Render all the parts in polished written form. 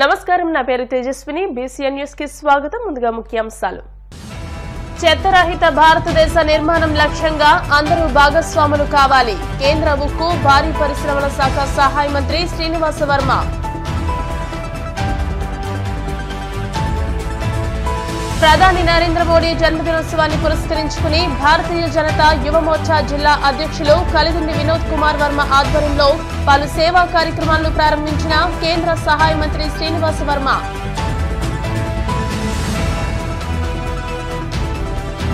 నమస్కారం, నా పేరు తేజస్విని. బీసీఎన్ న్యూస్ కి స్వాగతం. ముందుగా ముఖ్యాంశాలు. చెత్తరహిత భారతదేశ నిర్మాణం లక్ష్యంగా అందరూ భాగస్వాములు కావాలి. కేంద్ర ఉక్కు భారీ పరిశ్రమల శాఖ సహాయ మంత్రి శ్రీనివాస వర్మ. ప్రధాని నరేంద్ర మోడీ జన్మదినోత్సవాన్ని పురస్కరించుకుని భారతీయ జనతా యువ మోర్చా జిల్లా అధ్యక్షులు కలిదిండి వినోద్ కుమార్ వర్మ ఆధ్వర్యంలో పలు సేవా కార్యక్రమాలను ప్రారంభించిన కేంద్ర సహాయ మంత్రి శ్రీనివాస వర్మ.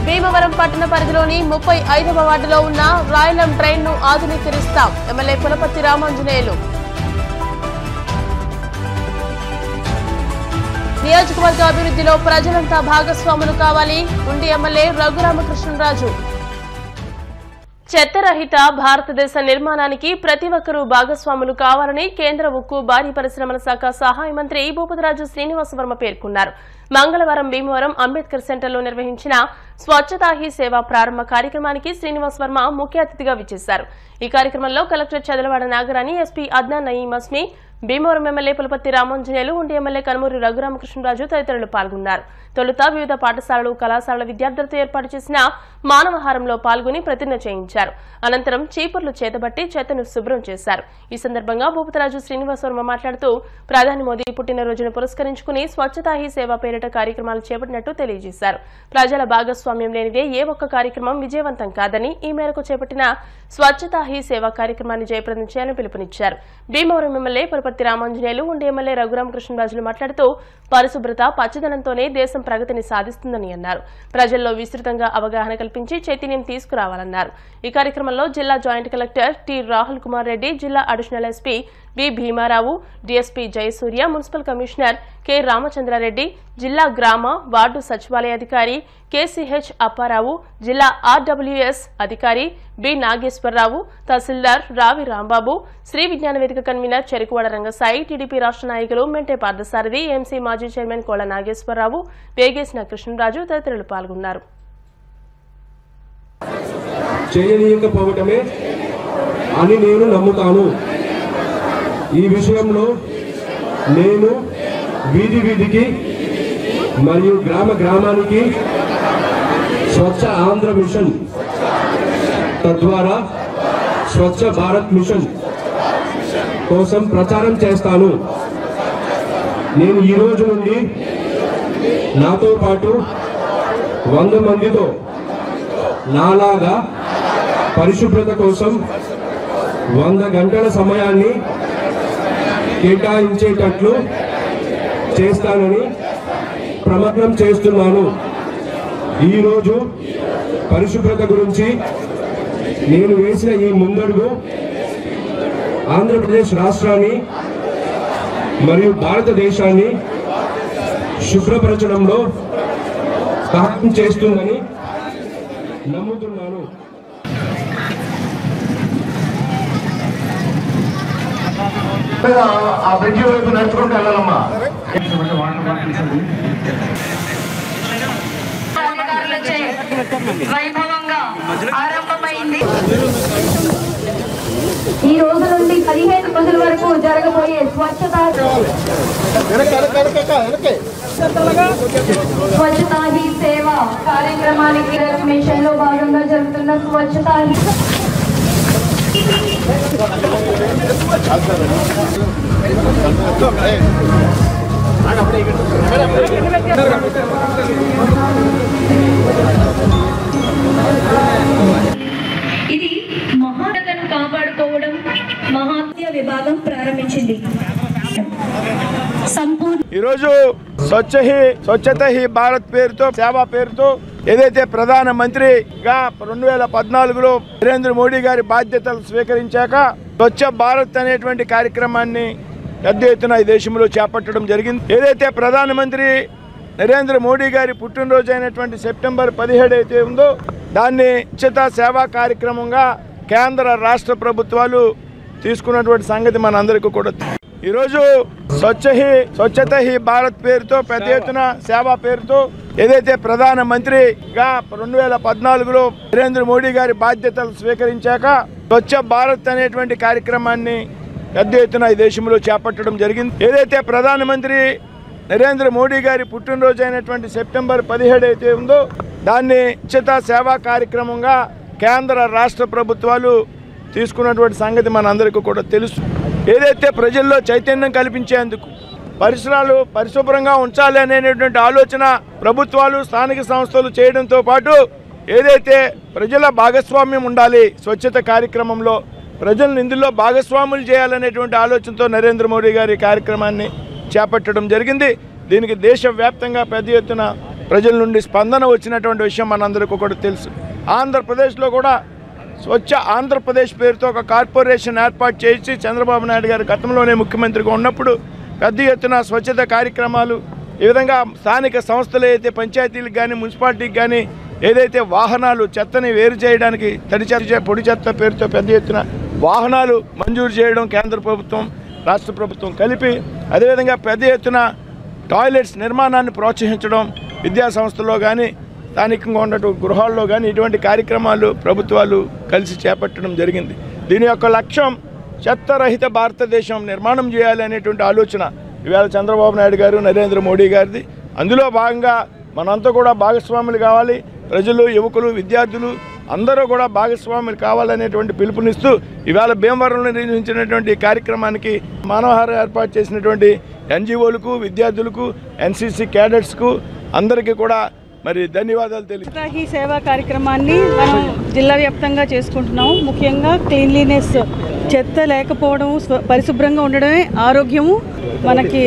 భీమవరం పట్టణ పరిధిలోని 35వ వార్డులో ఉన్న రాయలం ట్రైన్ ను ఆధునీకరిస్తాం. ఎమ్మెల్యే పులపర్తి రామాంజనేయులు. నియోజకవర్గ అభివృద్ధిలో ప్రజలంతా భాగస్వాములు కావాలి. ఉండి ఎమ్మెల్యే రఘురామకృష్ణరాజు. చెత్తరహిత భారతదేశ నిర్మాణానికి ప్రతి ఒక్కరూ భాగస్వాములు కావాలని కేంద్ర ఉక్కు భారీ పరిశ్రమల శాఖ సహాయ మంత్రి భూపతిరాజు శ్రీనివాస వర్మ పేర్కొన్నారు. మంగళవారం భీమవరం అంబేద్కర్ సెంటర్లో నిర్వహించిన స్వచ్ఛతా హీ సేవ ప్రారంభ కార్యక్రమానికి శ్రీనివాస వర్మ ముఖ్య అతిథిగా విచ్చేశారు. ఈ కార్యక్రమంలో collector Chadalavada Nagarani, SP Adnan Nayeem Asmi, Bhimavaram MLA Pulaparthi Ramanjaneyulu, ఉండి ఎమ్మెల్యే కనుమూరి రఘురామకృష్ణరాజు తదితరులు పాల్గొన్నారు. తొలుత వివిధ పాఠశాలలు, కళాశాలల విద్యార్థులతో ఏర్పాటు చేసిన మానవహారంలో పాల్గొని ప్రతిజ్ఞ చేయించారు. అనంతరం చీపుర్లు చేతబట్టి చెత్తను శుభ్రం చేశారు. ఈ సందర్భంగా భూపతిరాజు శ్రీనివాస వర్మ మాట్లాడుతూ ప్రధాని మోదీ పుట్టినరోజును పురస్కరించుకుని స్వచ్ఛతా హీ సేవ పేరిట కార్యక్రమాలు చేపట్టినట్టు తెలియజేశారు. ప్రజల భాగస్వామ్యం లేనిదే ఏ ఒక్క కార్యక్రమం విజయవంతం కాదని, ఈ మేరకు చేపట్టిన స్వచ్ఛతా హీ సేవ కార్యక్రమాన్ని జయప్రదం చేయాలని పిలుపునిచ్చారు. భీమవరం ఎమ్మెల్యే పులపర్తి రామాంజనేయులు, ఉండి ఎమ్మెల్యే రఘురామకృష్ణరాజులు మాట్లాడుతూ పరిశుభ్రత, పచ్చదనంతోనే దేశం ప్రగతిని సాధిస్తుందని అన్నారు. ప్రజల్లో విస్తృతంగా అవగాహన కల్పించి చైతన్యం తీసుకురావాలన్నారు. ఈ కార్యక్రమంలో జిల్లా joint collector T Rahul Kumar Reddy, జిల్లా additional SP V Bhimarao, DSP Jayasurya, municipal commissioner K Ramachandra Reddy, జిల్లా గ్రామ వార్డు సచివాలయాధికారి కేసీహెచ్ అప్పారావు, జిల్లా ఆర్డబ్ల్యూఎస్ అధికారి బి నాగేశ్వరరావు, తహసీల్దార్ రావి రాంబాబు, శ్రీ విజ్ఞాన వేదిక కన్వీనర్ చెరుకువాడ రంగసాయి, టీడీపీ రాష్ట్ర నాయకులు మెంటే పార్థసారథి, ఏఎంసీ మాజీ చైర్మన్ కోళ్ల నాగేశ్వరరావు, వేగేసిన కృష్ణరాజు తదితరులు పాల్గొన్నారు. చేయనీయకపోవటమే అని నేను నమ్ముతాను. ఈ విషయంలో నేను వీధి వీధికి మరియు గ్రామ గ్రామానికి స్వచ్ఛ ఆంధ్ర మిషన్, తద్వారా స్వచ్ఛ భారత్ మిషన్ కోసం ప్రచారం చేస్తాను. నేను ఈ రోజు నుండి నాతో పాటు 100 మందితో నాలాగా పరిశుభ్రత కోసం 100 గంటల సమయాన్ని కేటాయించేటట్లు చేస్తానని ప్రమాణం చేస్తున్నాను. ఈరోజు పరిశుభ్రత గురించి నేను వేసిన ఈ ముందడుగు ఆంధ్రప్రదేశ్ రాష్ట్రాన్ని మరియు భారతదేశాన్ని శుభ్రపరచడంలో సహాయం చేస్తుందని నమ్ముతున్నాను. ఆ బ్రిడ్జి వైపు నడుచుకుంటూ వెళ్ళాలమ్మా. వైభవంగా ఆరంభమైంది. ఈ రోజు నుండి 15 రోజుల వరకు జరగబోయే స్వచ్ఛతా హీ సేవ కార్యక్రమానికి మిషన్ లో భాగంగా జరుగుతున్న స్వచ్ఛతా హీ ఇది మహానతను కాపాడుకోవడం మహాత్య విభాగం ప్రారంభించింది. ఈరోజు స్వచ్ఛత హీ భారత్ పేరుతో, సేవా పేరుతో ఏదైతే ప్రధాన మంత్రిగా 2014లో నరేంద్ర మోడీ గారి బాధ్యతలు స్వీకరించాక స్వచ్ఛ భారత్ అనేటువంటి కార్యక్రమాన్ని పెద్ద ఎత్తున ఈ దేశంలో చేపట్టడం జరిగింది. ఏదైతే ప్రధానమంత్రి నరేంద్ర మోడీ గారి పుట్టినరోజు అయినటువంటి సెప్టెంబర్ 17 అయితే ఉందో దాన్ని స్వచ్ఛతా సేవా కార్యక్రమంగా కేంద్ర రాష్ట్ర ప్రభుత్వాలు తీసుకున్నటువంటి సంగతి మనందరికీ కూడా. ఈరోజు స్వచ్ఛత హీ భారత్ పేరుతో, పెద్ద ఎత్తున సేవా పేరుతో ఏదైతే ప్రధాన మంత్రిగా 2014లో నరేంద్ర మోడీ గారి బాధ్యతలు స్వీకరించాక స్వచ్ఛ భారత్ అనేటువంటి కార్యక్రమాన్ని పెద్ద ఎత్తున ఈ దేశంలో చేపట్టడం జరిగింది. ఏదైతే ప్రధానమంత్రి నరేంద్ర మోడీ గారి పుట్టినరోజు అయినటువంటి సెప్టెంబర్ 17 అయితే ఉందో దాన్ని ఉచిత సేవా కార్యక్రమంగా కేంద్ర రాష్ట్ర ప్రభుత్వాలు తీసుకున్నటువంటి సంగతి మనందరికీ కూడా తెలుసు. ఏదైతే ప్రజల్లో చైతన్యం కల్పించేందుకు పరిసరాలు పరిశుభ్రంగా ఉంచాలి అనేటువంటి ఆలోచన ప్రభుత్వాలు స్థానిక సంస్థలు చేయడంతో పాటు ఏదైతే ప్రజల భాగస్వామ్యం ఉండాలి స్వచ్ఛత కార్యక్రమంలో ప్రజలను ఇందులో భాగస్వాములు చేయాలనేటువంటి ఆలోచనతో నరేంద్ర మోడీ గారి కార్యక్రమాన్ని చేపట్టడం జరిగింది. దీనికి దేశవ్యాప్తంగా పెద్ద ఎత్తున ప్రజల నుండి స్పందన వచ్చినటువంటి విషయం మనందరికీ కూడా తెలుసు. ఆంధ్రప్రదేశ్లో కూడా స్వచ్ఛ ఆంధ్రప్రదేశ్ పేరుతో ఒక కార్పొరేషన్ ఏర్పాటు చేసి చంద్రబాబు నాయుడు గారు గతంలోనే ముఖ్యమంత్రిగా ఉన్నప్పుడు పెద్ద ఎత్తున స్వచ్ఛత కార్యక్రమాలు ఈ విధంగా స్థానిక సంస్థలు అయితే పంచాయతీలకు కానీ మున్సిపాలిటీకి కానీ ఏదైతే వాహనాలు చెత్తని వేరు చేయడానికి తడి చెత్త పొడి చెత్త పేరుతో పెద్ద ఎత్తున వాహనాలు మంజూరు చేయడం కేంద్ర ప్రభుత్వం రాష్ట్ర ప్రభుత్వం కలిపి అదేవిధంగా పెద్ద ఎత్తున టాయిలెట్స్ నిర్మాణాన్ని ప్రోత్సహించడం విద్యా సంస్థల్లో కానీ స్థానికంగా ఉన్నటువంటి గృహాల్లో కానీ ఇటువంటి కార్యక్రమాలు ప్రభుత్వాలు కలిసి చేపట్టడం జరిగింది. దీని యొక్క లక్ష్యం చెత్తరహిత భారతదేశం నిర్మాణం చేయాలి అనేటువంటి ఆలోచన ఇవాళ చంద్రబాబు నాయుడు గారు నరేంద్ర మోడీ గారిది. అందులో భాగంగా మనంతా కూడా భాగస్వాములు కావాలి. ప్రజలు యువకులు విద్యార్థులు అందరూ కూడా భాగస్వాములు కావాలనేటువంటి పిలుపునిస్తూ ఇవాళ భీమవరంలో నిర్వహించినటువంటి కార్యక్రమానికి మానవహారం ఏర్పాటు చేసినటువంటి ఎన్జిఓలకు విద్యార్థులకు ఎన్సీసీ క్యాడెట్స్కు అందరికీ కూడా మరి ధన్యవాదాలు తెలియజేస్తాను. ఈ సేవా కార్యక్రమాన్ని మనం జిల్లా వ్యాప్తంగా చేసుకుంటున్నాము. ముఖ్యంగా క్లీన్లీనెస్ చెత్త లేకపోవడం పరిశుభ్రంగా ఉండడమే ఆరోగ్యము మనకి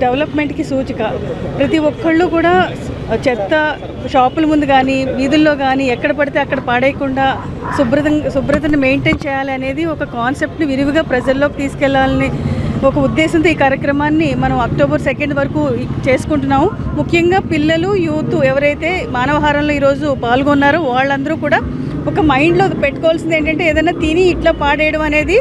డెవలప్మెంట్కి సూచిక. ప్రతి ఒక్కళ్ళు కూడా చెత్త షాపుల ముందు కానీ వీధుల్లో కానీ ఎక్కడ పడితే అక్కడ పాడేయకుండా శుభ్రతను మెయింటైన్ చేయాలి అనేది ఒక కాన్సెప్ట్ని విరివిగా ప్రజల్లోకి తీసుకెళ్లాలని ఒక ఉద్దేశంతో ఈ కార్యక్రమాన్ని మనం అక్టోబర్ 2 వరకు చేసుకుంటున్నాము. ముఖ్యంగా పిల్లలు యూత్ ఎవరైతే మానవహారంలో ఈరోజు పాల్గొన్నారో వాళ్ళందరూ కూడా ఒక మైండ్లో పెట్టుకోవాల్సింది ఏంటంటే ఏదైనా తిని ఇట్లా పాడేయడం అనేది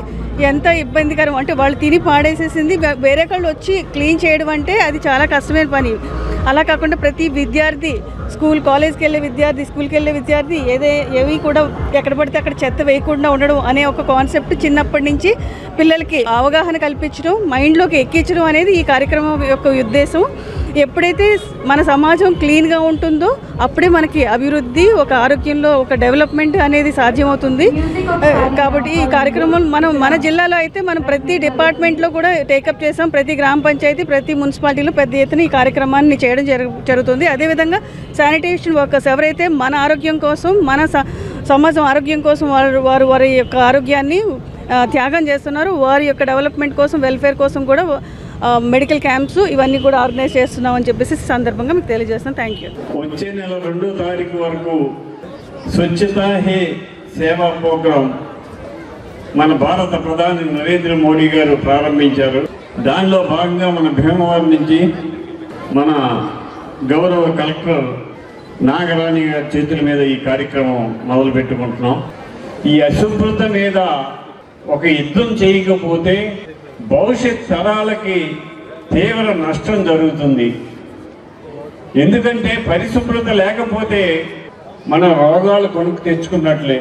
ఎంత ఇబ్బందికరం. అంటే వాళ్ళు తిని పాడేసేసింది వేరే వాళ్ళు వచ్చి క్లీన్ చేయడం అంటే అది చాలా కష్టమైన పని. అలా కాకుండా ప్రతి విద్యార్థి కాలేజ్కి వెళ్ళే విద్యార్థి స్కూల్కి వెళ్ళే విద్యార్థి ఏవి కూడా ఎక్కడ పడితే అక్కడ చెత్త వేయకుండా ఉండడం అనే ఒక కాన్సెప్ట్ చిన్నప్పటి నుంచి పిల్లలకి అవగాహన కల్పించడం మైండ్లోకి ఎక్కించడం అనేది ఈ కార్యక్రమం యొక్క ఉద్దేశం. ఎప్పుడైతే మన సమాజం క్లీన్గా ఉంటుందో అప్పుడే మనకి అభివృద్ధి ఒక ఆరోగ్యంలో ఒక డెవలప్మెంట్ అనేది సాధ్యమవుతుంది. కాబట్టి ఈ కార్యక్రమం మన జిల్లాలో అయితే మనం ప్రతి డిపార్ట్మెంట్లో కూడా టేకప్ చేసాం. ప్రతి గ్రామ పంచాయతీ ప్రతి మున్సిపాలిటీలో పెద్ద ఎత్తున ఈ కార్యక్రమాన్ని చేయడం జరుగుతుంది. అదేవిధంగా శానిటేషన్ వర్కర్స్ ఎవరైతే మన ఆరోగ్యం కోసం మన సమాజం ఆరోగ్యం కోసం వారి యొక్క ఆరోగ్యాన్ని త్యాగం చేస్తున్నారు. వారి యొక్క డెవలప్మెంట్ కోసం వెల్ఫేర్ కోసం కూడా మెడికల్ క్యాంప్స్ ఇవన్నీ కూడా ఆర్గనైజ్ చేస్తున్నామని చెప్పేసి సందర్భంగా మీకు తెలియజేస్తాను. Thank you. వచ్చే నెల 2వ తారీఖు వరకు స్వచ్ఛతా హీ సేవా ప్రోగ్రాం మన భారత ప్రధాని నరేంద్ర మోడీ గారు ప్రారంభించారు. దానిలో భాగంగా మన భీమవరం నుంచి మన గౌరవ కలెక్టర్ నాగరాణి గారి చేతుల మీద ఈ కార్యక్రమం మొదలు పెట్టుకుంటున్నాం. ఈ అశుభ్రత మీద ఒక యుద్ధం చేయకపోతే భవిష్యత్ తరాలకి తీవ్ర నష్టం జరుగుతుంది. ఎందుకంటే పరిశుభ్రత లేకపోతే మన రోగాలు కొనుక్కు తెచ్చుకున్నట్లే.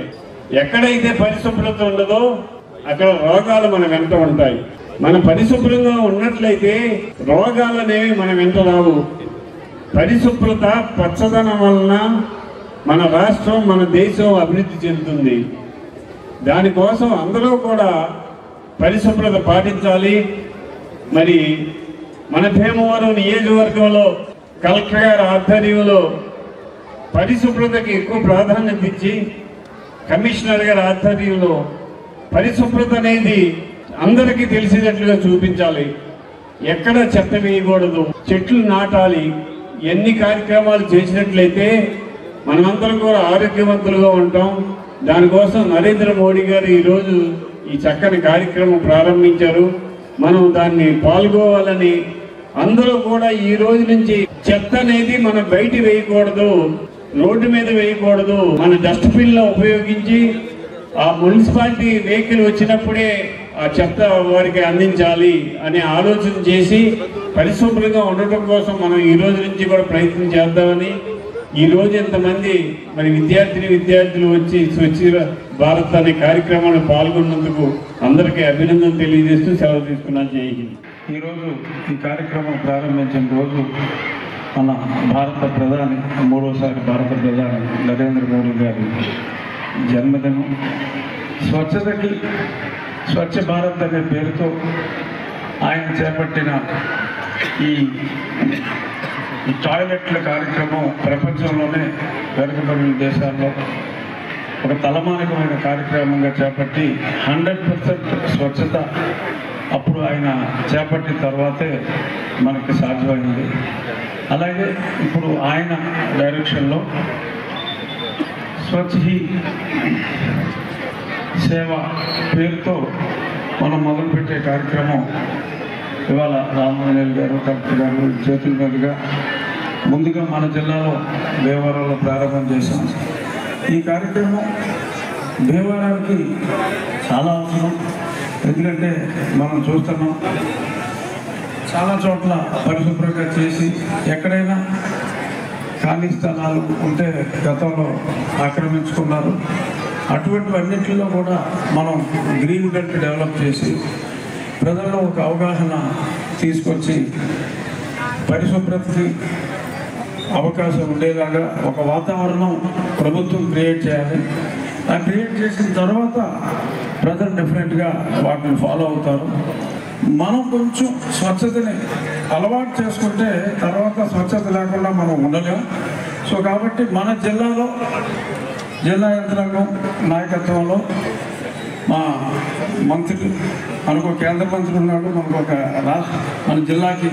ఎక్కడైతే పరిశుభ్రత ఉండదో అక్కడ రోగాలు మన వెంట ఉంటాయి. మనం పరిశుభ్రంగా ఉన్నట్లయితే రోగాలు అనేవి మన వెంట రావు. పరిశుభ్రత పచ్చదనం వలన మన రాష్ట్రం మన దేశం అభివృద్ధి చెందుతుంది. దానికోసం అందరూ కూడా పరిశుభ్రత పాటించాలి. మరి మన భీమవరం నియోజకవర్గంలో కలెక్టర్ గారి ఆధ్వర్యంలో పరిశుభ్రతకి ఎక్కువ ప్రాధాన్యత ఇచ్చి కమిషనర్ గారి ఆధ్వర్యంలో పరిశుభ్రత అనేది అందరికీ తెలిసేటట్లుగా చూపించాలి. ఎక్కడ చెత్త వేయకూడదు, చెట్లు నాటాలి. ఎన్ని కార్యక్రమాలు చేసినట్లయితే మనమందరం కూడా ఆరోగ్యవంతులుగా ఉంటాం. దానికోసం నరేంద్ర మోడీ గారు ఈరోజు ఈ చక్కని కార్యక్రమం ప్రారంభించారు. మనం దాన్ని పాల్గొవాలని అందరూ కూడా ఈ రోజు నుంచి చెత్త అనేది మనం బయట వేయకూడదు, రోడ్డు మీద వేయకూడదు. మన డస్ట్బిన్లో ఉపయోగించి ఆ మున్సిపాలిటీ వెహికల్ వచ్చినప్పుడే ఆ చెత్త వారికి అందించాలి అనే ఆలోచన చేసి పరిశుభ్రంగా ఉండటం కోసం మనం ఈ రోజు నుంచి కూడా ప్రయత్నం చేద్దామని ఈరోజు ఎంతమంది మరి విద్యార్థులు వచ్చి స్వచ్ఛ భారత్ అనే కార్యక్రమంలో పాల్గొన్నందుకు అందరికీ అభినందన తెలియజేస్తూ సెలవు తీసుకున్నాను. జై హింద్. ఈరోజు ఈ కార్యక్రమం ప్రారంభించిన రోజు మన భారత ప్రధాని, మూడోసారి భారత ప్రధాని నరేంద్ర మోడీ గారి జన్మదినం. స్వచ్ఛతకి స్వచ్ఛ భారత్ అనే పేరుతో ఆయన చేపట్టిన ఈ టాయిలెట్ల కార్యక్రమం ప్రపంచంలోనే వెనుకబడిన దేశాల్లో ఒక తలమానికమైన కార్యక్రమంగా చేపట్టి 100% స్వచ్ఛత అప్పుడు ఆయన చేపట్టిన తర్వాతే మనకి సాధ్యమైంది. అలాగే ఇప్పుడు ఆయన డైరెక్షన్లో స్వచ్ఛ హీ సేవ పేరుతో మనం మొదలుపెట్టే కార్యక్రమం ఇవాళ రామమోహన్ గారు, కలెక్టర్ గారు చేతుల మీదుగా ముందుగా మన జిల్లాలో భీమవరంలో ప్రారంభం చేశాం. ఈ కార్యక్రమం భీమవరానికి చాలా అవసరం. ఎందుకంటే మనం చూస్తున్నాం చాలా చోట్ల పరిశుభ్రంగా చేసి ఎక్కడైనా ఖాళీ స్థలాలు ఉంటే గతంలో ఆక్రమించుకున్నారు. అటువంటివన్నింటిలో కూడా మనం గ్రీన్ బెల్ట్ డెవలప్ చేసి ప్రజల్లో ఒక అవగాహన తీసుకొచ్చి పరిశుభ్రతకి అవకాశం ఉండేలాగా ఒక వాతావరణం ప్రభుత్వం క్రియేట్ చేయాలి. ఆ క్రియేట్ చేసిన తర్వాత ప్రజలు డెఫినెట్గా వాటిని ఫాలో అవుతారు. మనం కొంచెం స్వచ్ఛతని అలవాటు చేసుకుంటే తర్వాత స్వచ్ఛత లేకుండా మనం ఉండలేం. సో కాబట్టి మన జిల్లాలో జిల్లా యంత్రాంగం నాయకత్వంలో మా మంత్రి, మనకు కేంద్ర మంత్రి ఉన్నాడు, మనకు ఒక మన జిల్లాకి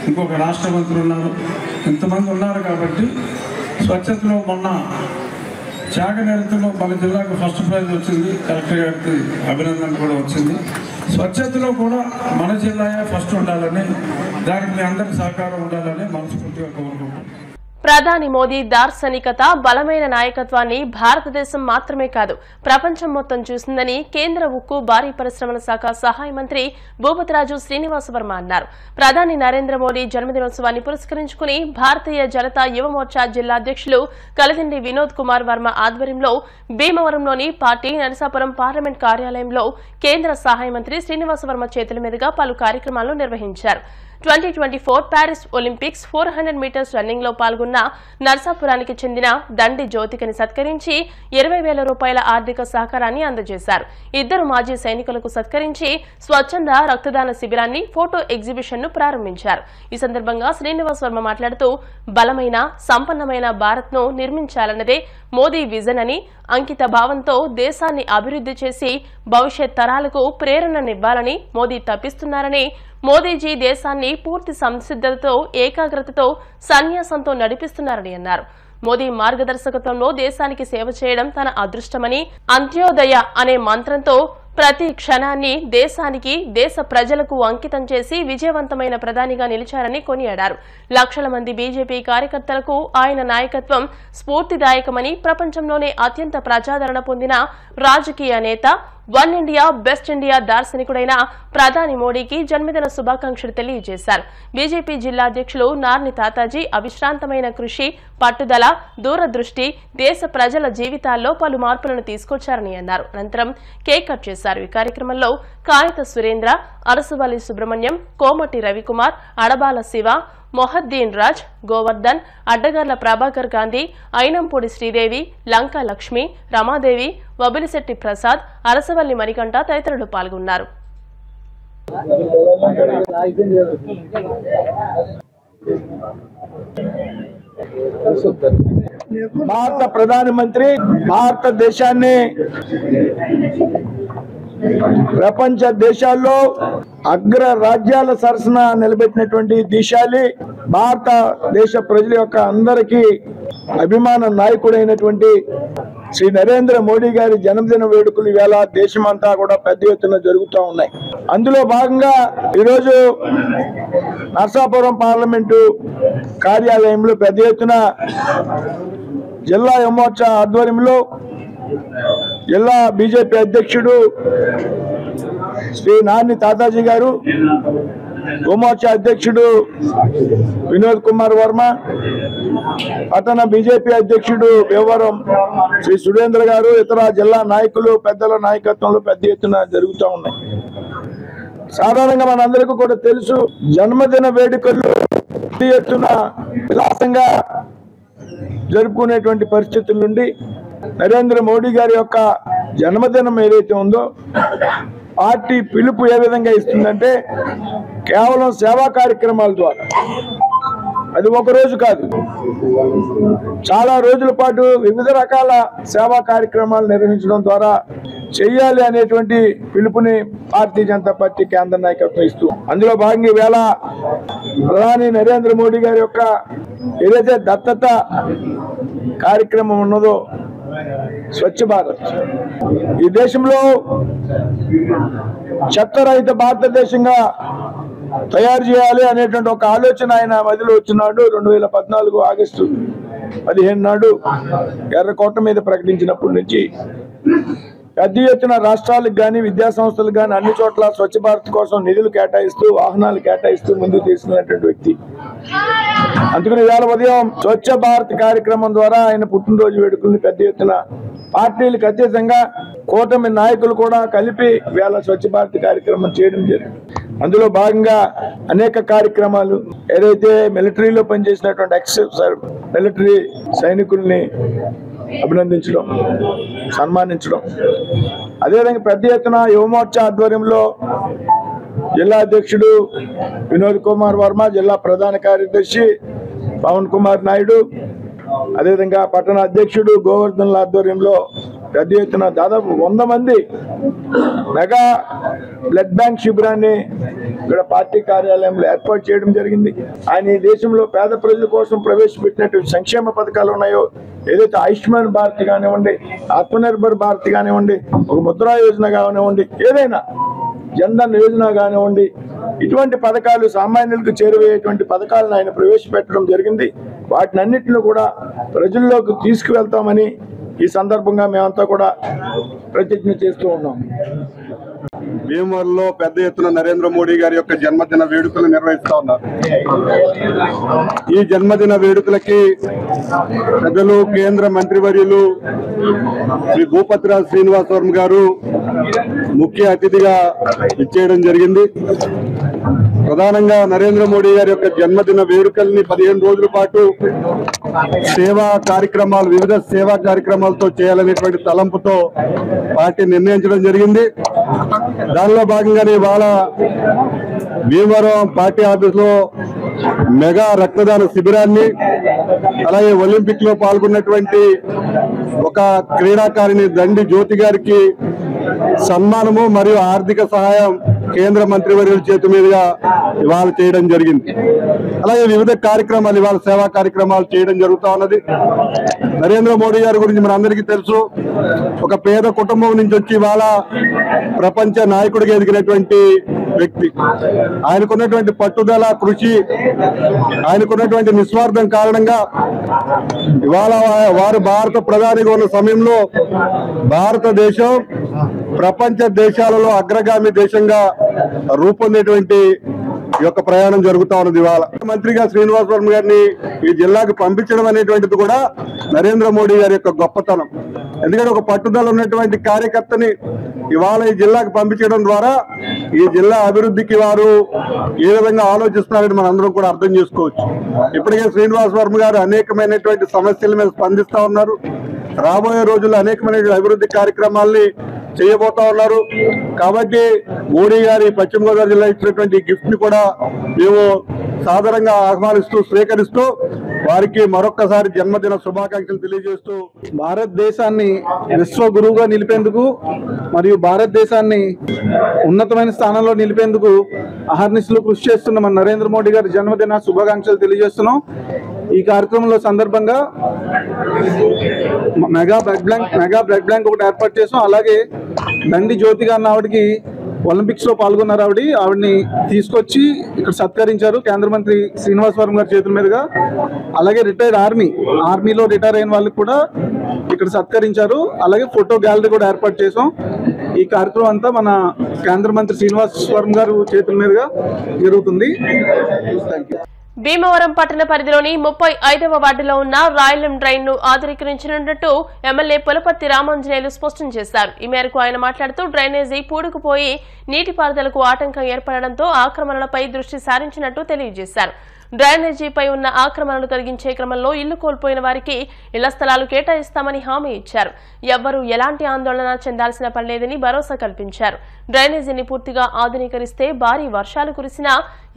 ఇంకొక రాష్ట్ర మంత్రి ఉన్నారు, ఇంతమంది ఉన్నారు. కాబట్టి స్వచ్ఛతలో మొన్న చాగనేరతలో మన జిల్లాకు ఫస్ట్ ప్రైజ్ వచ్చింది. కలెక్టర్ గారికి అభినందన కూడా వచ్చింది. స్వచ్ఛతలో కూడా మన జిల్లాయే ఫస్ట్ ఉండాలని, దానికి మీ అందరి సహకారం ఉండాలని మనస్ఫూర్తిగా కోరుకుంటున్నాను. ప్రధాని మోదీ దార్శనికత, బలమైన నాయకత్వాన్ని భారతదేశం మాత్రమే కాదు ప్రపంచం మొత్తం చూసిందని కేంద్ర ఉక్కు భారీ పరిశ్రమల శాఖ సహాయ మంత్రి భూపతిరాజు శ్రీనివాస వర్మ అన్నారు. ప్రధాని నరేంద్ర మోదీ జన్మదినోత్సవాన్ని పురస్కరించుకుని భారతీయ జనతా యువ మోర్చా జిల్లా అధ్యక్షులు కలదిండి వినోద్ కుమార్ వర్మ ఆధ్వర్యంలో భీమవరంలోని పార్టీ నరసాపురం పార్లమెంట్ కార్యాలయంలో కేంద్ర సహాయ మంత్రి శ్రీనివాస వర్మ చేతుల మీదుగా పలు కార్యక్రమాలను నిర్వహించారు. 2024 ప్యారిస్ ఒలింపిక్స్ 400 మీటర్స్ రన్నింగ్ లో పాల్గొన్న నర్సాపురానికి చెందిన దండి జ్యోతికని సత్కరించి 20,000 రూపాయల ఆర్థిక సహకారాన్ని అందజేశారు. ఇద్దరు మాజీ సైనికులకు సత్కరించి స్వచ్ఛంద రక్తదాన శిబిరాన్ని, ఫోటో ఎగ్జిబిషన్ ను ప్రారంభించారు. ఈ సందర్భంగా శ్రీనివాస్ వర్మ మాట్లాడుతూ బలమైన, సంపన్నమైన భారత్ ను నిర్మించాలన్నదే మోదీ విజన్ అని, అంకిత భావంతో దేశాన్ని అభివృద్ధి చేసి భవిష్యత్ తరాలకు ప్రేరణనివ్వాలని మోదీ తప్పిస్తున్నారని, మోదీజీ దేశాన్ని పూర్తి సంసిద్ధతతో, ఏకాగ్రతతో, సన్యాసంతో నడిపిస్తున్నారని అన్నారు. మోదీ మార్గదర్శకత్వంలో దేశానికి సేవ చేయడం తన అదృష్టమని, అంత్యోదయ అనే మంత్రంతో ప్రతి క్షణాన్ని దేశానికి, దేశ ప్రజలకు అంకితం చేసి విజయవంతమైన ప్రధానిగా నిలిచారని కొనియాడారు. లక్షల మంది బీజేపీ కార్యకర్తలకు ఆయన నాయకత్వం స్ఫూర్తిదాయకమని, ప్రపంచంలోనే అత్యంత ప్రజాదరణ పొందిన రాజకీయ నేత, వన్ ఇండియా బెస్ట్ ఇండియా దార్శనికుడైన ప్రధాని మోడీకి జన్మదిన శుభాకాంక్షలు తెలియజేశారు. బీజేపీ జిల్లా అధ్యక్షులు నార్ని తాతాజీ అవిశ్రాంతమైన కృషి, పట్టుదల, దూరదృష్టి దేశ ప్రజల జీవితాల్లో పలు మార్పులను తీసుకొచ్చారని అన్నారు. అనంతరం కేక్ కట్ చేశారు. ఈ కార్యక్రమంలో కాయత సురేంద్ర, అరసువల్లి సుబ్రహ్మణ్యం, కోమటి రవికుమార్, అడబాల శివ, మొహద్దీన్ రాజ్, గోవర్ధన్, అడ్డగర్ల ప్రభాకర్ గాంధీ, అయినంపూడి శ్రీదేవి, లంకా లక్ష్మి, రమాదేవి, వబిలిశెట్టి ప్రసాద్, అరసవల్లి మణికంఠ తదితరులు పాల్గొన్నారు. భారత ప్రధానమంత్రి భారతదేశాన్ని ప్రపంచ దేశాల్లో అగ్ర రాజ్యాల సరసన నిలబెట్టినటువంటి దిశాలి, భారతదేశ ప్రజల యొక్క అందరికీ అభిమాన నాయకుడైనటువంటి శ్రీ నరేంద్ర మోడీ గారి జన్మదిన వేడుకలు ఇవాళ దేశమంతా కూడా పెద్ద ఎత్తున జరుగుతూ ఉన్నాయి. అందులో భాగంగా ఈరోజు నర్సాపురం పార్లమెంటు కార్యాలయంలో పెద్ద ఎత్తున జిల్లా యువమోర్చా ఆధ్వర్యంలో జిల్లా బీజేపీ అధ్యక్షుడు శ్రీ నార్ని తాతాజీ గారు, యువమోర్చా అధ్యక్షుడు వినోద్ కుమార్ వర్మ, పట్టణ బీజేపీ అధ్యక్షుడు భీమవరం శ్రీ సురేంద్ర గారు, ఇతర జిల్లా నాయకులు పెద్దల నాయకత్వంలో పెద్ద ఎత్తున జరుగుతూ ఉన్నాయి. సాధారణంగా మనందరికీ కూడా తెలుసు, జన్మదిన వేడుకలు పెద్ద ఎత్తున విలాసంగా జరుపుకునేటువంటి పరిస్థితుల నుండి నరేంద్ర మోడీ గారి యొక్క జన్మదినం ఏదైతే ఉందో పార్టీ పిలుపు ఏ విధంగా ఇస్తుందంటే కేవలం సేవా కార్యక్రమాల ద్వారా, అది ఒక రోజు కాదు, చాలా రోజుల పాటు వివిధ రకాల సేవా కార్యక్రమాలు నిర్వహించడం ద్వారా చెయ్యాలి అనేటువంటి పిలుపుని భారతీయ జనతా పార్టీ కేంద్ర నాయకత్వం ఇస్తూ, అందులో భాగంగా ఈవేళ ప్రధాని నరేంద్ర మోడీ గారి యొక్క ఏదైతే దత్తత కార్యక్రమం ఉన్నదో స్వచ్ఛ భారత్, ఈ దేశంలో చెత్త రహిత భారతదేశంగా తయారు చేయాలి అనేటువంటి ఒక ఆలోచన ఆయన మదిలో వచ్చినాడు. 2014 ఆగస్టు 15 నాడు ఎర్రకోట మీద ప్రకటించినప్పటి నుంచి పెద్ద ఎత్తున రాష్ట్రాలకు కానీ విద్యా సంస్థలకు కానీ అన్ని చోట్ల స్వచ్ఛ భారత్ కోసం నిధులు కేటాయిస్తూ వాహనాలు కేటాయిస్తూ ముందుకు తీసుకున్నటువంటి వ్యక్తి. అందుకని ఇవాళ ఉదయం స్వచ్ఛ భారత్ కార్యక్రమం ద్వారా ఆయన పుట్టినరోజు వేడుకల్ని పెద్ద ఎత్తున పార్టీలకు అతీతంగా కూటమి నాయకులు కూడా కలిపి వేళ స్వచ్ఛ భారత్ కార్యక్రమం చేయడం జరిగింది. అందులో భాగంగా అనేక కార్యక్రమాలు, ఏదైతే మిలిటరీలో పనిచేసినటువంటి మిలిటరీ సైనికుల్ని అభినందించడం, సన్మానించడం, అదేవిధంగా పెద్ద ఎత్తున యువమోర్చా ఆధ్వర్యంలో జిల్లా అధ్యక్షుడు వినోద్ కుమార్ వర్మ, జిల్లా ప్రధాన కార్యదర్శి పవన్ కుమార్ నాయుడు, అదేవిధంగా పట్టణ అధ్యక్షుడు గోవర్ధన్ ఆధ్వర్యంలో పెద్ద ఎత్తున దాదాపు 100 మంది మెగా బ్లడ్ బ్యాంక్ శిబిరాన్ని ఇక్కడ పార్టీ కార్యాలయంలో ఏర్పాటు చేయడం జరిగింది. ఆయన ఈ దేశంలో పేద ప్రజల కోసం ప్రవేశపెట్టినటువంటి సంక్షేమ పథకాలు ఉన్నాయో, ఏదైతే ఆయుష్మాన్ భారత్ కానివ్వండి, ఆత్మనిర్భర్ భారత్ కానివ్వండి, ఒక ముద్రా యోజన కానివ్వండి, ఏదైనా జన్ధన్ యోజన కానివ్వండి, ఇటువంటి పథకాలు సామాన్యులకు చేరువయ్యేటువంటి పథకాలను ఆయన ప్రవేశపెట్టడం జరిగింది. వాటిని అన్నింటినీ కూడా ప్రజల్లోకి తీసుకువెళ్తామని ఈ సందర్భంగా మేమంతా కూడా ప్రతిజ్ఞ చేస్తూ ఉన్నాం. భీమవరంలో పెద్ద ఎత్తున నరేంద్ర మోడీ గారి యొక్క జన్మదిన వేడుకలు నిర్వహిస్తా ఉన్నారు. ఈ జన్మదిన వేడుకలకి పెద్దలు కేంద్ర మంత్రివర్యులు శ్రీ భూపతిరాజు శ్రీనివాస్ వర్మ గారు ముఖ్య అతిథిగా ఇచ్చేయడం జరిగింది. ప్రధానంగా నరేంద్ర మోడీ గారి యొక్క జన్మదిన వేడుకల్ని 15 రోజుల పాటు సేవా కార్యక్రమాలు, వివిధ సేవా కార్యక్రమాలతో చేయాలనేటువంటి తలంపుతో పార్టీ నిర్ణయించడం జరిగింది. దానిలో భాగంగానే ఇవాళ భీమవరం పార్టీ ఆఫీసులో మెగా రక్తదాన శిబిరాన్ని, అలాగే ఒలింపిక్ లో పాల్గొన్నటువంటి ఒక క్రీడాకారిణి దండి జ్యోతి గారికి సన్మానము మరియు ఆర్థిక సహాయం కేంద్ర మంత్రివర్యుల చేతి మీదుగా ఇవాళ చేయడం జరిగింది. అలాగే వివిధ కార్యక్రమాలు, ఇవాళ సేవా కార్యక్రమాలు చేయడం జరుగుతూ ఉన్నది. నరేంద్ర మోడీ గారి గురించి మన అందరికీ తెలుసు. ఒక పేద కుటుంబం నుంచి వచ్చి ఇవాళ ప్రపంచ నాయకుడిగా ఎదిగినటువంటి వ్యక్తి. ఆయనకున్నటువంటి పట్టుదల, కృషి, ఆయనకున్నటువంటి నిస్వార్థం కారణంగా ఇవాళ వారు భారత ప్రధానిగా ఉన్న సమయంలో భారతదేశం ప్రపంచ దేశాలలో అగ్రగామి దేశంగా రూపొందేటువంటి ఈ యొక్క ప్రయాణం జరుగుతా ఉన్నది. ఇవాళ మంత్రిగా శ్రీనివాస్ వర్మ గారిని ఈ జిల్లాకు పంపించడం అనేటువంటిది కూడా నరేంద్ర మోడీ గారి యొక్క గొప్పతనం. ఎందుకంటే ఒక పట్టుదల ఉన్నటువంటి కార్యకర్తని ఇవాళ ఈ జిల్లాకు పంపించడం ద్వారా ఈ జిల్లా అభివృద్ధికి వారు ఏ విధంగా ఆలోచిస్తున్నారని మనం అందరం కూడా అర్థం చేసుకోవచ్చు. ఇప్పటికే శ్రీనివాస్ వర్మ గారు అనేకమైనటువంటి సమస్యల మీద స్పందిస్తా ఉన్నారు. రాబోయే రోజుల్లో అనేకమైనటువంటి అభివృద్ధి కార్యక్రమాల్ని చేయబోతా ఉన్నారు. కాబట్టి మోడీ గారి పశ్చిమ గోదావరి జిల్లా ఇచ్చినటువంటి గిఫ్ట్ ని కూడా మేము సాధారణంగా ఆహ్వానిస్తూ, స్వీకరిస్తూ వారికి మరొక్కసారి జన్మదిన శుభాకాంక్షలు తెలియజేస్తూ, భారతదేశాన్ని విశ్వ గురువుగా నిలిపేందుకు మరియు భారతదేశాన్ని ఉన్నతమైన స్థానంలో నిలిపేందుకు అహర్నిశలు కృషి చేస్తున్న మన నరేంద్ర మోడీ గారి జన్మదిన శుభాకాంక్షలు తెలియజేస్తున్నాం. ఈ కార్యక్రమంలో సందర్భంగా మెగా బ్లడ్ బ్యాంక్ ఒకటి ఏర్పాటు చేసాం. అలాగే దండి జ్యోతి గారి ఆవిడకి ఒలింపిక్స్లో పాల్గొన్నారు. ఆవిడని తీసుకొచ్చి ఇక్కడ సత్కరించారు కేంద్ర మంత్రి శ్రీనివాస్ వర్మ గారి చేతుల మీదుగా. అలాగే రిటైర్డ్ ఆర్మీలో రిటైర్ అయిన వాళ్ళకి కూడా ఇక్కడ సత్కరించారు. అలాగే ఫోటో గ్యాలరీ కూడా ఏర్పాటు చేసాం. ఈ కార్యక్రమం అంతా మన కేంద్ర మంత్రి శ్రీనివాస్ వర్మ గారు చేతుల మీదుగా జరుగుతుంది. Thank you. భీమవరం పట్టణ పరిధిలోని 35వ వార్డులో ఉన్న రాయలం డ్రైన్ ను ఆధునీకరించనున్నట్టు ఎమ్మెల్యే పులపర్తి రామాంజనేయులు స్పష్టం చేశారు. ఈ మేరకు ఆయన మాట్లాడుతూ డ్రైనేజీ పూడుకుపోయి నీటిపారుదలకు ఆటంకం ఏర్పడడంతో ఆక్రమణలపై దృష్టి సారించినట్టు తెలియజేశారు. డ్రైనేజీపై ఉన్న ఆక్రమణలు తొలగించే క్రమంలో ఇల్లు కోల్పోయిన వారికి ఇళ్ల స్థలాలు కేటాయిస్తామని హామీ ఇచ్చారు. ఎవ్వరూ ఎలాంటి ఆందోళన చెందాల్సిన పనిలేదని భరోసా కల్పించారు. డ్రైనేజీని పూర్తిగా ఆధునీకరిస్తే భారీ వర్షాలు కురిసినా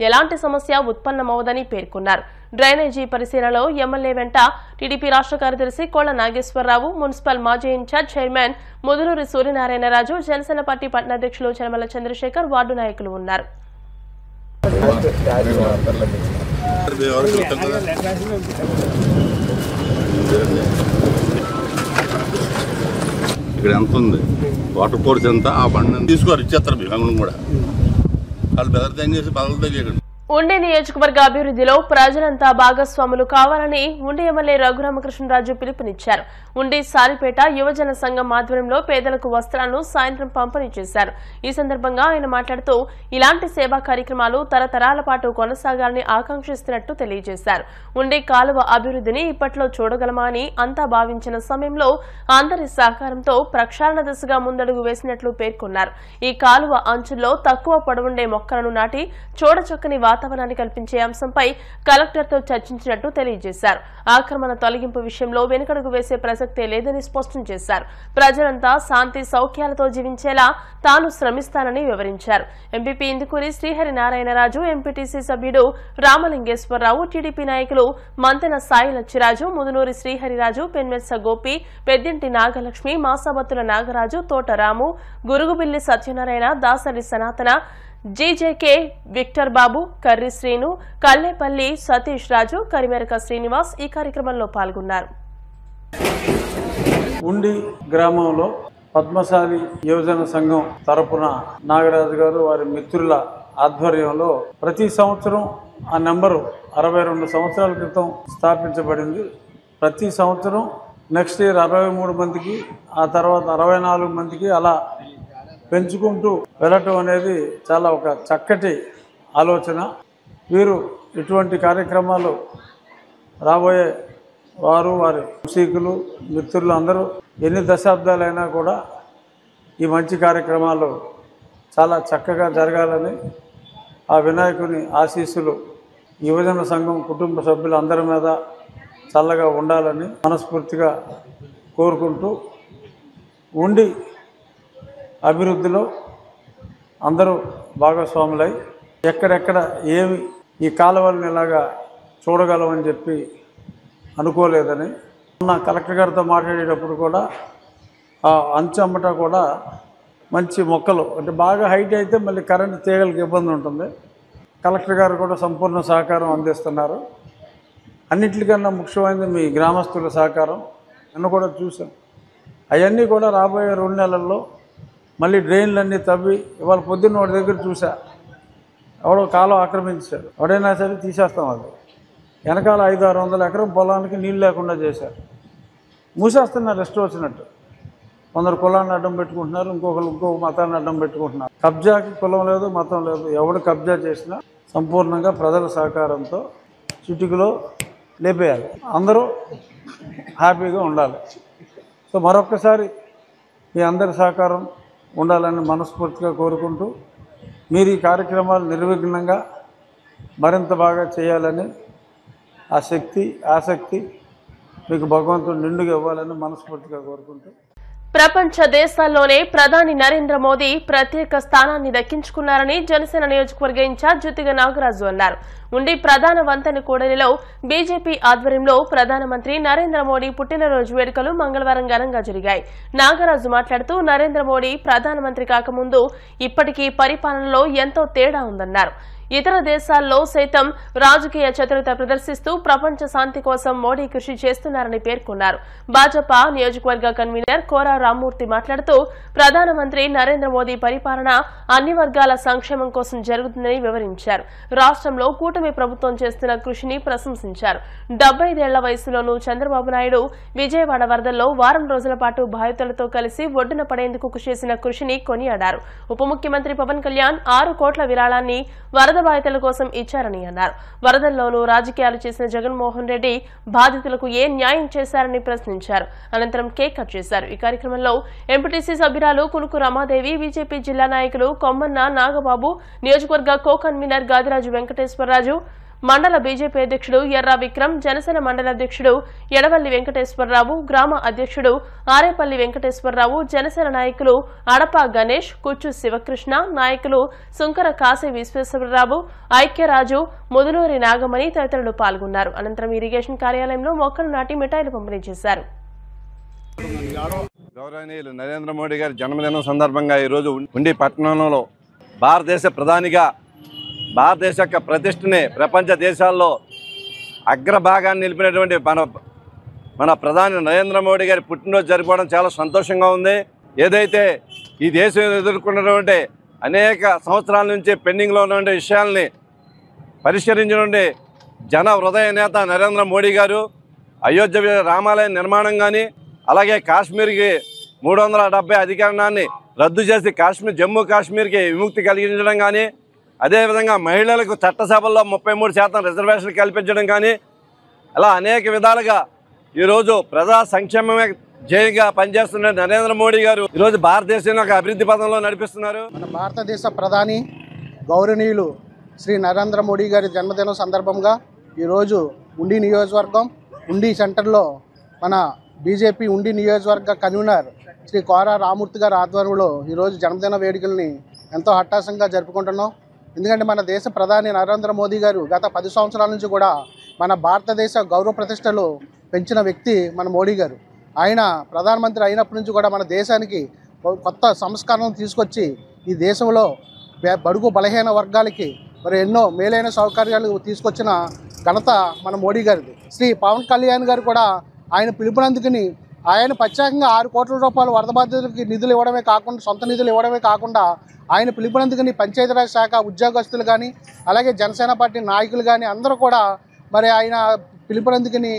ఎలాంటి సమస్య ఉత్పన్నమవదని పేర్కొన్నారు. డ్రైనేజీ పరిశీలనలో ఎమ్మెల్యే వెంట టీడీపీ రాష్ట్ర కార్యదర్శి కోళ్ల నాగేశ్వరరావు, మున్సిపల్ మాజీ in-charge chairman Mudunuri Suryanarayana Raju, Janasena party పట్టణాధ్యక్షులు చనమల చంద్రశేఖర్, వార్డు నాయకులు ఉన్నారు. ఇక్కడ ఎంత ఉంది వాటర్ ఫోర్స్ ఎంత ఆ బండి తీసుకోరు ఇచ్చేస్తారు మీకు కూడా వాళ్ళు బెదర్ చేసి బదలు తగ్గ ఉండి నియోజకవర్గ అభివృద్ధిలో ప్రజలంతా భాగస్వాములు కావాలని ఉండి ఎమ్మెల్యే రఘురామకృష్ణరాజు పిలుపునిచ్చారు. ఉండి సాలిపేట యువజన సంఘం ఆధ్వర్యంలో పేదలకు వస్త్రాలను సాయంత్రం పంపిణీ చేశారు. ఈ సందర్భంగా ఆయన మాట్లాడుతూ ఇలాంటి సేవా కార్యక్రమాలు తరతరాల పాటు కొనసాగాలని ఆకాంక్షిస్తున్నట్టు తెలియజేశారు. ఉండి కాలువ అభివృద్ధిని ఇప్పట్లో చూడగలమా అని అంతా భావించిన సమయంలో అందరి సహకారంతో ప్రక్షాళన దిశగా ముందడుగు వేసినట్లు పేర్కొన్నారు. ఈ కాలువ అంచుల్లో తక్కువ పొడవుండే మొక్కలను నాటి చూడచక్కని వాతావరణాన్ని కల్పించే అంశంపై కలెక్టర్తో చర్చించినట్టు తెలియజేశారు. ఆక్రమణ తొలగింపు విషయంలో వెనుకడుగు వేసే ప్రసక్తే లేదని స్పష్టం చేశారు. ప్రజలంతా శాంతి సౌఖ్యాలతో జీవించేలా తాను శ్రమిస్తానని వివరించారు. ఎంపీపీ ఇందుకూరి శ్రీహరి నారాయణరాజు, ఎంపీటీసీ సభ్యుడు రామలింగేశ్వరరావు, టీడీపీ నాయకులు మంతెన సాయి లచ్చిరాజు, ముదునూరి శ్రీహరిరాజు, పెన్మెత్స గోపి, పెద్దింటి నాగలక్ష్మి, మాసాబత్తుల నాగరాజు, తోటరాము, గురుగుబిల్లి సత్యనారాయణ, దాసరి సనాతన, జీజేకే విక్టర్ బాబు, కర్రి శ్రీను, కల్లేపల్లి సతీష్ రాజు, కరిమెరక శ్రీనివాస్ ఈ కార్యక్రమంలో పాల్గొన్నారు. ఉండి గ్రామంలో పద్మశాలి యువజన సంఘం తరపున నాగరాజు గారు వారి మిత్రుల ఆధ్వర్యంలో ప్రతి సంవత్సరం ఆ నెంబరు 62 సంవత్సరాల క్రితం స్థాపించబడింది. ప్రతి సంవత్సరం నెక్స్ట్ ఇయర్ 63 మందికి, ఆ తర్వాత 64 మందికి అలా పెంచుకుంటూ వెళ్ళటం అనేది చాలా ఒక చక్కటి ఆలోచన. వీరు ఇటువంటి కార్యక్రమాలు రాబోయే వారు వారి వంశీకులు మిత్రులు అందరూ ఎన్ని దశాబ్దాలైనా కూడా ఈ మంచి కార్యక్రమాలు చాలా చక్కగా జరగాలని ఆ వినాయకుని ఆశీస్సులు యువజన సంఘం కుటుంబ సభ్యులు అందరి మీద చల్లగా ఉండాలని మనస్ఫూర్తిగా కోరుకుంటూ ఉండి అభివృద్ధిలో అందరూ భాగస్వాములై ఎక్కడెక్కడ ఏమి ఈ కాలువలను ఇలాగా చూడగలమని చెప్పి అనుకోలేదని మొన్న కలెక్టర్ గారితో మాట్లాడేటప్పుడు కూడా ఆ అంచమ్మట కూడా మంచి మొక్కలు అంటే బాగా హైట్ అయితే మళ్ళీ కరెంటు తీగలకు ఇబ్బంది ఉంటుంది. కలెక్టర్ గారు కూడా సంపూర్ణ సహకారం అందిస్తున్నారు. అన్నింటికన్నా ముఖ్యమైనది మీ గ్రామస్తుల సహకారం. నిన్న కూడా చూసాం. అవన్నీ కూడా రాబోయే 2 నెలల్లో మళ్ళీ డ్రైన్లన్నీ తవ్వి ఇవాళ పొద్దున్న వాడి దగ్గర చూసా ఎవడో కాలం ఆక్రమించారు. ఎవడైనా సరే తీసేస్తాం. అది వెనకాల 500-600 ఎకరం పొలానికి నీళ్ళు లేకుండా చేశారు. మూసేస్తున్నారు ఇష్టం వచ్చినట్టు. కొందరు కులాన్ని అడ్డం పెట్టుకుంటున్నారు, ఇంకొక మతాన్ని అడ్డం పెట్టుకుంటున్నారు. కబ్జాకి కులం లేదు, మతం లేదు. ఎవడు కబ్జా చేసినా సంపూర్ణంగా ప్రజల సహకారంతో చిటికలో లేపేయాలి. అందరూ హ్యాపీగా ఉండాలి. సో మరొక్కసారి మీ అందరి సహకారం ఉండాలని మనస్ఫూర్తిగా కోరుకుంటూ మీరు ఈ కార్యక్రమాలు నిర్విఘ్నంగా మరింత బాగా చేయాలని ఆ శక్తి ఆసక్తి మీకు భగవంతుడు నిండుగా ఇవ్వాలని మనస్ఫూర్తిగా కోరుకుంటూ ప్రపంచ దేశాల్లోనే ప్రధాని నరేంద్ర మోదీ ప్రత్యేక స్థానాన్ని దక్కించుకున్నారని జనసేన నియోజకవర్గ ఇన్ఛార్జ్ జుత్తిగ నాగరాజు అన్నారు. ఉండి ప్రధాన వంతెన కూడలిలో బీజేపీ ఆధ్వర్యంలో ప్రధానమంత్రి నరేంద్ర మోడీ పుట్టినరోజు వేడుకలు మంగళవారం ఘనంగా జరిగాయి. నాగరాజు మాట్లాడుతూ నరేంద్ర మోడీ ప్రధానమంత్రి కాకముందు ఇప్పటికీ పరిపాలనలో ఎంతో తేడా ఉందన్నారు. ఇతర దేశాల్లో సైతం రాజకీయ చతురత ప్రదర్శిస్తూ ప్రపంచ శాంతి కోసం మోడీ కృషి చేస్తున్నారని పేర్కొన్నారు. భాజపా నియోజకవర్గ కన్వీనర్ కోరా రామ్మూర్తి మాట్లాడుతూ ప్రధానమంత్రి నరేంద్ర మోదీ పరిపాలన అన్ని వర్గాల సంక్షేమం కోసం జరుగుతుందని వివరించారు. రాష్ట్రంలో కూటమి ప్రభుత్వం చేస్తున్న కృషిని ప్రశంసించారు. 75 ఏళ్ల వయసులోనూ చంద్రబాబు నాయుడు విజయవాడ వరదల్లో వారం రోజుల పాటు బాధితులతో కలిసి ఒడ్డున పడేందుకు చేసిన కృషిని కొనియాడారు. ఉప ముఖ్యమంత్రి పవన్ కళ్యాణ్ 6 కోట్ల విరాళాన్ని వరద బాధితుల కోసం ఇచ్చారని అన్నారు. వరదల్లోనూ రాజకీయాలు చేసిన జగన్మోహన్ రెడ్డి బాధితులకు ఏ న్యాయం చేశారని ప్రశ్నించారు. అనంతరం కేక్ కట్ చేశారు. ఈ కార్యక్రమంలో ఎంపీటీసీ సభ్యురాలు కునుకు రమాదేవి, బీజేపీ జిల్లా నాయకులు కొమ్మన్న నాగబాబు, నియోజకవర్గ కో కన్వీనర్ గాదిరాజు వెంకటేశ్వరరాజు, మండల బీజేపీ అధ్యక్షుడు ఎర్రా విక్రమ్, జనసేన మండల అధ్యక్షుడు ఎడవల్లి వెంకటేశ్వరరావు, గ్రామ అధ్యక్షుడు ఆరేపల్లి వెంకటేశ్వరరావు, జనసేన నాయకులు అడప గణేష్, కుచ్చు శివకృష్ణ, నాయకులు సుంకర కాశీ విశ్వేశ్వరరావు, ఐక్యరాజు, ముదునూరి నాగమణి తదితరులు పాల్గొన్నారు. అనంతరం ఇరిగేషన్ కార్యాలయంలో మొక్కలు నాటి మిఠాయిలు పంపిణీ చేశారు. గౌరవనీయులు నరేంద్ర మోడీ గారి జన్మదినం సందర్భంగా ఈరోజు ఉండి పట్టణంలో భారతదేశ ప్రధానిగా భారతదేశ యొక్క ప్రతిష్టని ప్రపంచ దేశాల్లో అగ్రభాగాన్ని నిలిపినటువంటి మన ప్రధాని నరేంద్ర మోడీ గారి పుట్టినరోజు జరుపుకోవడం చాలా సంతోషంగా ఉంది. ఏదైతే ఈ దేశం ఎదుర్కొన్నటువంటి అనేక సంవత్సరాల నుంచి పెండింగ్లో ఉన్నటువంటి విషయాల్ని పరిష్కరించినటువంటి జన హృదయ నేత నరేంద్ర మోడీ గారు అయోధ్య రామాలయ నిర్మాణం కానీ, అలాగే కాశ్మీర్కి 370 అధికరణాన్ని రద్దు చేసి జమ్మూ కాశ్మీర్కి విముక్తి కలిగించడం కానీ, అదేవిధంగా మహిళలకు చట్టసభల్లో 33% రిజర్వేషన్ కల్పించడం కానీ, అలా అనేక విధాలుగా ఈరోజు ప్రజా సంక్షేమమే ధ్యేయంగా పనిచేస్తున్న నరేంద్ర మోడీ గారు ఈరోజు భారతదేశాన్ని ఒక అభివృద్ధి పథంలో నడిపిస్తున్నారు. మన భారతదేశ ప్రధాని గౌరవనీయులు శ్రీ నరేంద్ర మోడీ గారి జన్మదినం సందర్భంగా ఈరోజు ఉండి నియోజకవర్గం ఉండి సెంటర్లో మన బీజేపీ ఉండి నియోజకవర్గ కన్వీనర్ శ్రీ కోరా రామ్మూర్తి గారి ఆధ్వర్యంలో ఈరోజు జన్మదిన వేడుకల్ని ఎంతో హఠాత్తుగా జరుపుకుంటున్నాం. ఎందుకంటే మన దేశ ప్రధాని నరేంద్ర మోదీ గారు గత 10 సంవత్సరాల నుంచి కూడా మన భారతదేశ గౌరవ ప్రతిష్టలు పెంచిన వ్యక్తి మన మోడీ గారు. ఆయన ప్రధానమంత్రి అయినప్పటి నుంచి కూడా మన దేశానికి కొత్త సంస్కరణలు తీసుకొచ్చి ఈ దేశంలో బడుగు బలహీన వర్గాలకి మరి ఎన్నో మేలైన సౌకర్యాలు తీసుకొచ్చిన ఘనత మన మోడీ గారిది. శ్రీ పవన్ కళ్యాణ్ గారు కూడా ఆయన పిలుపునందుకుని ఆయన ప్రత్యేకంగా 6 కోట్ల రూపాయలు వరద బాధితులకి నిధులు ఇవ్వడమే కాకుండా, సొంత నిధులు ఇవ్వడమే కాకుండా ఆయన పిలుపునందుకుని పంచాయతీరాజ్ శాఖ ఉద్యోగస్తులు కానీ, అలాగే జనసేన పార్టీ నాయకులు కానీ అందరూ కూడా మరి ఆయన పిలుపునందుకుని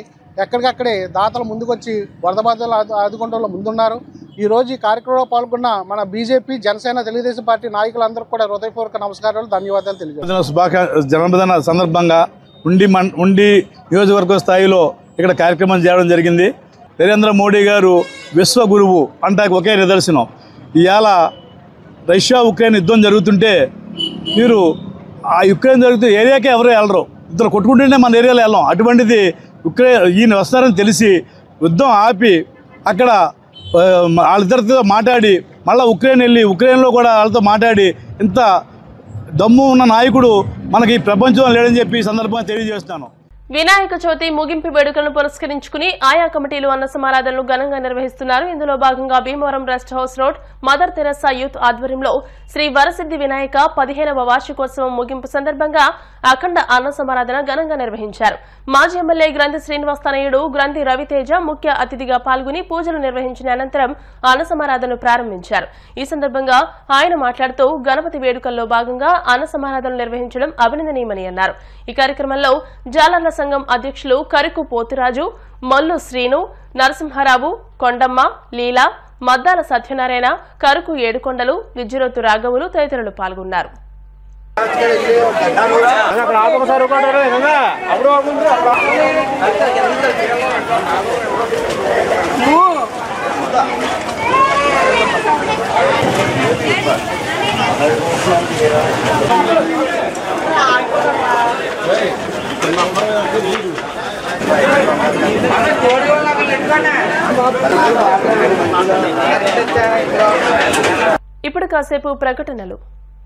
ఎక్కడికక్కడే దాతలు ముందుకొచ్చి వరద బాధితులు ఆదుకోవడంలో ముందున్నారు. ఈరోజు ఈ కార్యక్రమంలో పాల్గొన్న మన బీజేపీ, జనసేన, తెలుగుదేశం పార్టీ నాయకులందరూ కూడా హృదయపూర్వక నమస్కారాలు, ధన్యవాదాలు తెలియజేస్తున్నాను. జన్మదిన సందర్భంగా ఉండి నియోజకవర్గ స్థాయిలో ఇక్కడ కార్యక్రమం చేయడం జరిగింది. నరేంద్ర మోడీ గారు విశ్వ గురువు అంటానికి ఒకే నిదర్శనం. ఇవాళ రష్యా ఉక్రెయిన్ యుద్ధం జరుగుతుంటే మీరు ఆ యుక్రెయిన్ జరుగుతూ ఏరియాకే ఎవరు వెళ్ళరు, ఇద్దరు కొట్టుకుంటేనే మన ఏరియాలో వెళ్ళాం. అటువంటిది ఈయన వస్తారని తెలిసి యుద్ధం ఆపి అక్కడ వాళ్ళిద్దరితో మాట్లాడి మళ్ళీ ఉక్రెయిన్ వెళ్ళి ఉక్రెయిన్లో కూడా వాళ్ళతో మాట్లాడి ఇంత దమ్ము ఉన్న నాయకుడు మనకి ప్రపంచంలో లేడని చెప్పి ఈ సందర్భంగా తెలియజేస్తాను. వినాయక చవితి ముగింపు వేడుకలను పురస్కరించుకుని ఆయా కమిటీలు అన్న సమారాధనలు ఘనంగా నిర్వహిస్తున్నారు. ఇందులో భాగంగా Bhimavaram rest house road mother Teresa youth ఆధ్వర్యంలో శ్రీ వరసిద్ధి వినాయక 15వ వార్షికోత్సవం ముగింపు సందర్భంగా అఖండ అన్న సమారాధన ఘనంగా నిర్వహించారు. మాజీ ఎమ్మెల్యే గ్రంథి శ్రీనివాస్ తనయుడు గ్రంథి రవితేజ ముఖ్య అతిథిగా పాల్గొని పూజలు నిర్వహించిన అనంతరం అన్న సమారాధనను ప్రారంభించారు. ఈ సందర్భంగా ఆయన మాట్లాడుతూ గణపతి వేడుకల్లో భాగంగా అన్న సమారాధనలు నిర్వహించడం అభినందనీయమని అన్నారు. ఈ కార్యక్రమంలో జాలర్ల సంఘం అధ్యక్షులు కరుకు పోతురాజు, మల్లు శ్రీను, నరసింహారావు, కొండమ్మ, లీలా, మద్దాల సత్యనారాయణ, కరుకు ఏడుకొండలు, విజ్జిరోతు రాఘవులు తదితరులు పాల్గొన్నారు. ఇప్పుడు కాసేపు ప్రకటనలు.